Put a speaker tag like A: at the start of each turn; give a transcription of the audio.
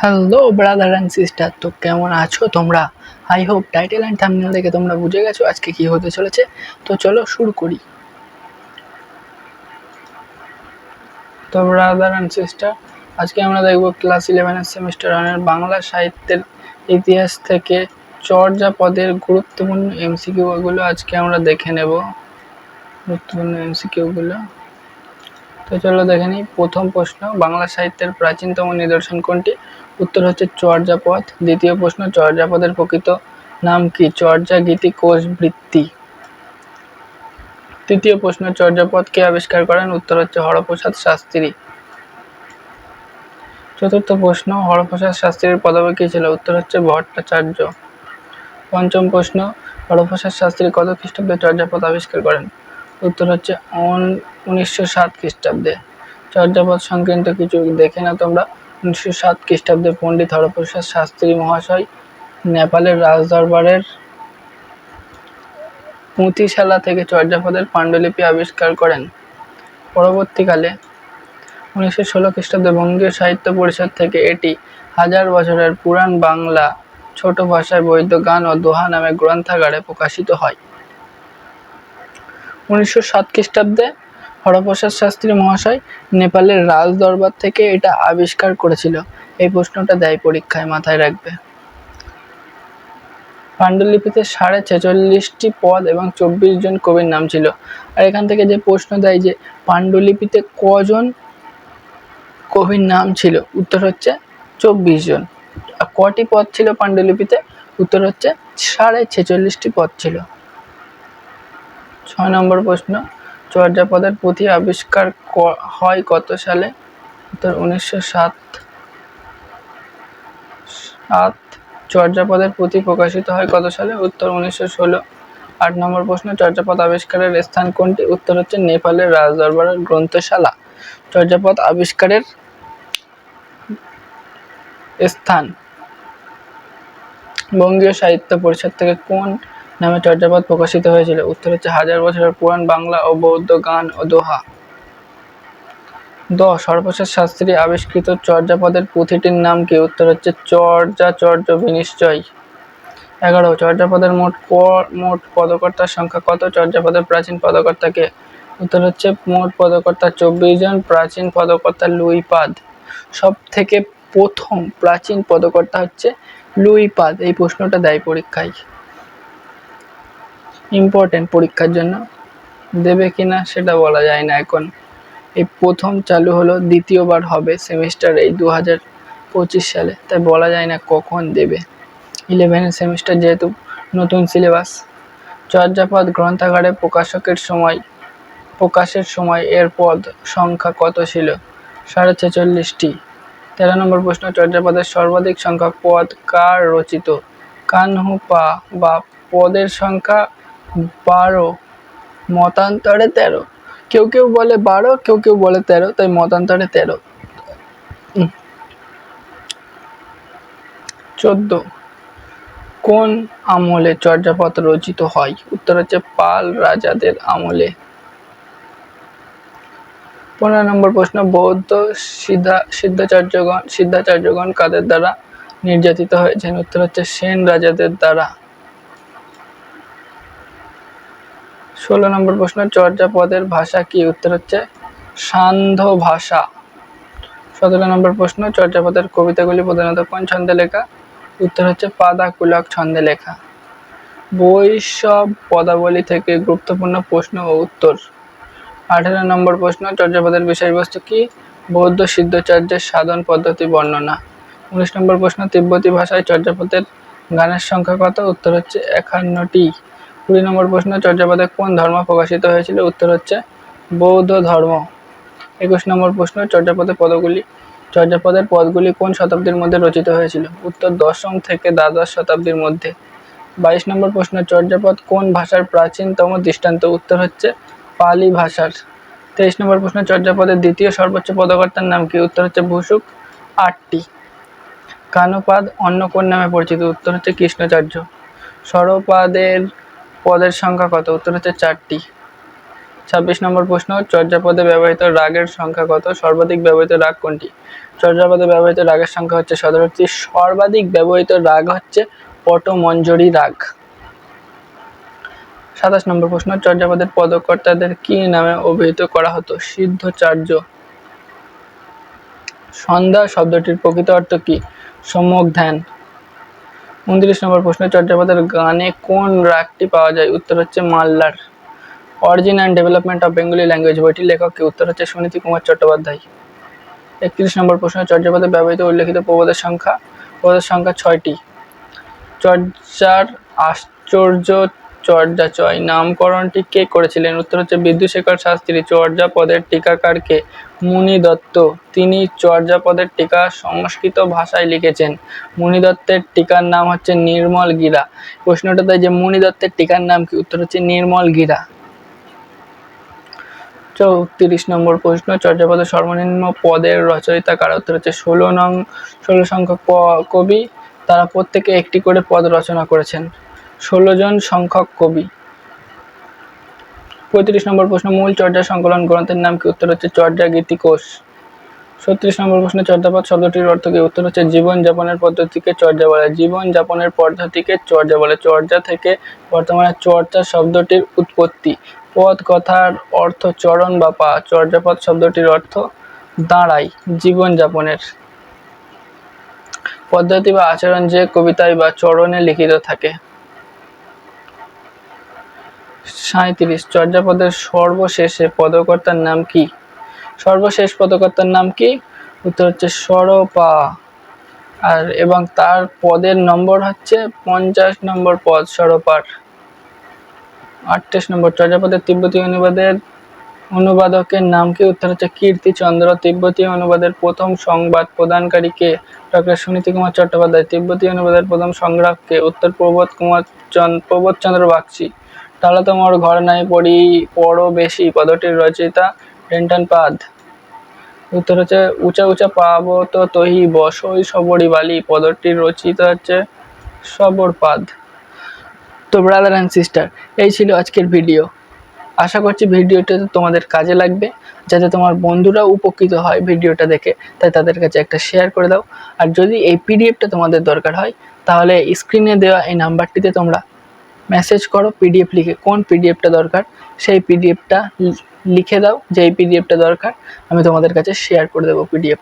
A: Hello brother and sister, তো কেমন আছো তোমরা? I hope title and thumbnail দেখে তোমরা বুঝে গেছো আজকে কি হতে চলেছে। তো চলো শুরু করি। তো ব্রাদার অ্যান্ড সিস্টার, আজকে আমরা দেখব ক্লাস 11 সেমিস্টার 1 বাংলা সাহিত্যের ইতিহাস থেকে চর্যাপদের গুরুত্বপূর্ণ এমসিকিউগুলো আজকে আমরা দেখে নেব। গুরুত্বপূর্ণ এমসিকিউগুলো তো চলো দেখে নিই। প্রথম প্রশ্ন, বাংলা সাহিত্যের প্রাচীনতম নিদর্শন কোনটি? উত্তর হচ্ছে চর্যাপদ। দ্বিতীয় প্রশ্ন, চর্যাপদের প্রকৃত নাম কি? চর্যা, গীতি, কোষ, বৃত্তি। তৃতীয় প্রশ্ন, চর্যাপদ কে আবিষ্কার করেন? উত্তর হচ্ছে হরপ্রসাদ শাস্ত্রী। চতুর্থ প্রশ্ন, হরপ্রসাদ শাস্ত্রীর পদবী কি ছিল? উত্তর হচ্ছে ভট্টাচার্য। পঞ্চম প্রশ্ন, হরপ্রসাদ শাস্ত্রী কত খ্রিস্টাব্দে চর্যাপদ আবিষ্কার করেন? উত্তর হচ্ছে 1907 খ্রিস্টাব্দে। চর্যাপদ সংক্রান্ত কিছু দেখে না তোমরা। 1907 খ্রিস্টাব্দে পণ্ডিত হরপ্রসাদ শাস্ত্রী মহাশয় নেপালের রাজদরবারের পুঁথিশালা থেকে চর্যাপদের পাণ্ডুলিপি আবিষ্কার করেন। পরবর্তীকালে 1916 খ্রিস্টাব্দে বঙ্গীয় সাহিত্য পরিষদ থেকে এটি 1000 বছরের পুরাণ বাংলা ছোট ভাষায় বৈদ্য গান ও দোহা নামে গ্রন্থাগারে প্রকাশিত হয়। 1907 খ্রিস্টাব্দে হরপ্রসাদ শাস্ত্রী মহাশয় নেপালের রাজ দরবার থেকে এটা আবিষ্কার করেছিল। এই প্রশ্নটা দেয় পরীক্ষায়, মাথায় রাখবে। পাণ্ডুলিপিতে 46.5টি পদ এবং 24 জন কবির নাম ছিল। আর এখান থেকে যে প্রশ্ন দেয় যে পাণ্ডুলিপিতে কজন কবির নাম ছিল, উত্তর হচ্ছে 24 জন। আর কটি পদ ছিল পাণ্ডুলিপিতে? উত্তর হচ্ছে 46.5টি পদ ছিল। 6 নম্বর প্রশ্ন, চর্যাপদের পুঁথি আবিষ্কার হয় কত সালে? উত্তর 1907। চর্যাপদের পুঁথি প্রকাশিত হয় কত সালে? উত্তর 1916। 8 নম্বর প্রশ্ন, চর্যাপদ আবিষ্কারের স্থান কোনটি? উত্তর হচ্ছে নেপালের রাজদরবারের গ্রন্থশালা। চর্যাপদ আবিষ্কারের স্থান বঙ্গীয় সাহিত্য পরিষদ থেকে কোন নামে চর্যাপদ প্রকাশিত হয়েছিল? উত্তর হচ্ছে 1000 বছরের পুরাণ বাংলা ও বৌদ্ধ গান ও দোহা। 10 হরপ্রসাদ শাস্ত্রী আবিষ্কৃত চর্যাপদের পুঁথিটির নাম কি? উত্তর হচ্ছে চর্যাচর্য বিনিশ্চয়। 11 চর্যাপদের মোট পদকর্তার সংখ্যা কত? চর্যাপদের প্রাচীন পদকর্তাকে? উত্তর হচ্ছে মোট পদকর্তা 24 জন। প্রাচীন পদকর্তা লুইপাদ। সব থেকে প্রথম প্রাচীন পদকর্তা হচ্ছে লুইপাদ। এই প্রশ্নটা দেয় পরীক্ষায়, ইম্পর্টেন্ট পরীক্ষার জন্য। দেবে কিনা সেটা বলা যায় না এখন। এই প্রথম চালু হলো, দ্বিতীয়বার হবে সেমিস্টার এই 2025 সালে, তাই বলা যায় না কখন দেবে। 11 সেমিস্টার যেহেতু, নতুন সিলেবাস। চর্যাপদ গ্রন্থাগারে প্রকাশের সময় এর পদ সংখ্যা কত ছিল? 46.5টি। 13 নম্বর প্রশ্ন, চর্যাপদের সর্বাধিক সংখ্যক পদ কার রচিত? কানহু-পা বা পদের সংখ্যা 12, মতান্তরে 13। কেউ কেউ বলে 12, কেউ কেউ বলে 13, তাই মতান্তরে 13। 14 কোন আমলে চর্যাপদ রচিত হয়? উত্তর হচ্ছে পাল রাজাদের আমলে। 15 নম্বর প্রশ্ন, বৌদ্ধ সিদ্ধাচার্যগণ কাদের দ্বারা নির্যাতিত হয়েছেন? উত্তর হচ্ছে সেন রাজাদের দ্বারা। 16 নম্বর প্রশ্ন, চর্যাপদের ভাষা কি? উত্তর হচ্ছে সান্ধ্য ভাষা। 17 নম্বর প্রশ্ন, চর্যাপদের কবিতাগুলি প্রধানত কোন ছন্দে লেখা? উত্তর হচ্ছে পাদাকুলক ছন্দে লেখা। বৈষ্ণব পদাবলী থেকে গুরুত্বপূর্ণ প্রশ্ন ও উত্তর। 18 নম্বর প্রশ্ন, চর্যাপদের বিষয়বস্তু কি? বৌদ্ধ সিদ্ধাচার্যের সাধন পদ্ধতি বর্ণনা। 19 নম্বর প্রশ্ন, তিব্বতী ভাষায় চর্যাপদের গানের সংখ্যা কত? উত্তর হচ্ছে 51টি। 20 নম্বর প্রশ্ন, চর্যাপদে কোন ধর্ম প্রকাশিত হয়েছিল? উত্তর হচ্ছে বৌদ্ধ ধর্ম। 21 নম্বর প্রশ্ন, চর্যাপদের পদগুলি কোন শতাব্দীর মধ্যে রচিত হয়েছিল? উত্তর 10ম থেকে দ্বাদশ শতাব্দীর মধ্যে। 22 নম্বর প্রশ্ন, চর্যাপদ কোন ভাষার প্রাচীনতম দৃষ্টান্ত? উত্তর হচ্ছে পালি ভাষার। 23 নম্বর প্রশ্ন, চর্যাপদের দ্বিতীয় সর্বোচ্চ পদকর্তার নাম কি? উত্তর হচ্ছে ভূসুক, 8টি। কানুপাদ অন্য কোন নামে পরিচিত? উত্তর হচ্ছে কৃষ্ণাচার্য। স্বরপাদের পদের সংখ্যা কত? উত্তর হচ্ছে 4টি। 26 নম্বর প্রশ্ন, চর্যাপদে ব্যবহৃত রাগের সংখ্যা কত? সর্বাধিক ব্যবহৃত রাগ কোনটি? চর্যাপদে ব্যবহৃত রাগের সংখ্যা হচ্ছে 17টি। সর্বাধিক ব্যবহৃত রাগ হচ্ছে পটমঞ্জরি রাগ। 27 নম্বর প্রশ্ন, চর্যাপদের পদকর্তাদের কি নামে অভিহিত করা হতো? সিদ্ধচার্য। সন্ধ্যা শব্দটির প্রকৃত অর্থ কি? সম্যক ধ্যান। 29 নম্বর প্রশ্ন, চর্যাপদের গানে কোন রাগটি পাওয়া যায়? উত্তর হচ্ছে মাল্লার। Origin and development of Bengali language বইটির লেখক কি? উত্তর হচ্ছে সুনীতি কুমার চট্টোপাধ্যায়। 31 নম্বর প্রশ্ন, চর্যাপদে ব্যবহৃত উল্লেখিত প্রবাদের সংখ্যা? প্রবাদের সংখ্যা 6টি। চর্যার আশ্চর্য চর্যাচয় নামকরণটি কে করেছিলেন? উত্তর হচ্ছে বিদ্যুশেখর শাস্ত্রী। চর্যাপদের টিকাকার কে? মুনি দত্ত। তিনি চর্যাপদের টিকা সংস্কৃত ভাষায় লিখেছেন। মুনি দত্তের টিকার নাম হচ্ছে নির্মল গীরা। প্রশ্নটা তাই যে মুনি দত্তের টিকার নাম কি? উত্তর হচ্ছে নির্মল গীরা। 34 নম্বর প্রশ্ন, চর্যাপদের সর্বনিম্ন পদের রচয়িতা কারা? উত্তর হচ্ছে 16 সংখ্যক কবি। তারা প্রত্যেকে একটি করে পদ রচনা করেছেন। 16 জন সংখ্যক কবি। 35 নম্বর প্রশ্ন, মূল চর্যা সংকলন গ্রন্থের নাম কি? উত্তর হচ্ছে চর্যা গীতিকোষ। 36 নম্বর প্রশ্ন, চর্যাপদ শব্দটির অর্থ কি? উত্তর হচ্ছে জীবন যাপনের পদ্ধতিকে চর্যা বলে। জীবন যাপনের পদ্ধতিকে চর্যা বলে। চর্যা থেকে বর্তমানে চর্চা শব্দটির উৎপত্তি। পদ কথার অর্থ চরণ বা পা। চর্যাপদ শব্দটির অর্থ দাঁড়াই, জীবন যাপনের পদ্ধতি বা আচরণ যে কবিতায় বা চরণে লিখিত থাকে। 37, চর্যাপদের সর্বশেষে পদকর্তার নাম কি? সর্বশেষ পদকর্তার নাম কি? উত্তর হচ্ছে সরপা। আর এবং তার পদের নম্বর হচ্ছে 50 নম্বর পদ সরপার। 38 নম্বর, চর্যাপদের তিব্বতী অনুবাদকের নাম কি? উত্তর হচ্ছে কীর্তিচন্দ্র। তিব্বতী অনুবাদের প্রথম সংবাদ প্রদানকারী কে? ডক্টর সুনীতি কুমার চট্টোপাধ্যায়। তিব্বতী অনুবাদের প্রথম সংগ্রাহক কে? উত্তর প্রবোধচন্দ্র বাগচি। তাহলে তোমার ঘর নাই পড়ো বেশি পদটির রচয়িতা রেন্টন পাদ। উত্তর হচ্ছে উঁচা উঁচা পাবত তহি বসই সবরি বালি। পদটির রচয়িতা হচ্ছে সবর পাদ। তো ব্রাদার অ্যান্ড সিস্টার, এই ছিল আজকের ভিডিও। আশা করছি ভিডিওটা তোমাদের কাজে লাগবে, যাতে তোমার বন্ধুরা উপকৃত হয় ভিডিওটা দেখে। তাই তাদের কাছে একটা শেয়ার করে দাও। আর যদি এই পিডিএফটা তোমাদের দরকার হয়, তাহলে স্ক্রিনে দেওয়া এই নাম্বারটিতে তোমরা মেসেজ করো পিডিএফ লিখে। কোন পিডিএফটা দরকার সেই পিডিএফটা লিখে দাও, যে এই পিডিএফটা দরকার, আমি তোমাদের কাছে শেয়ার করে দেবো পিডিএফ।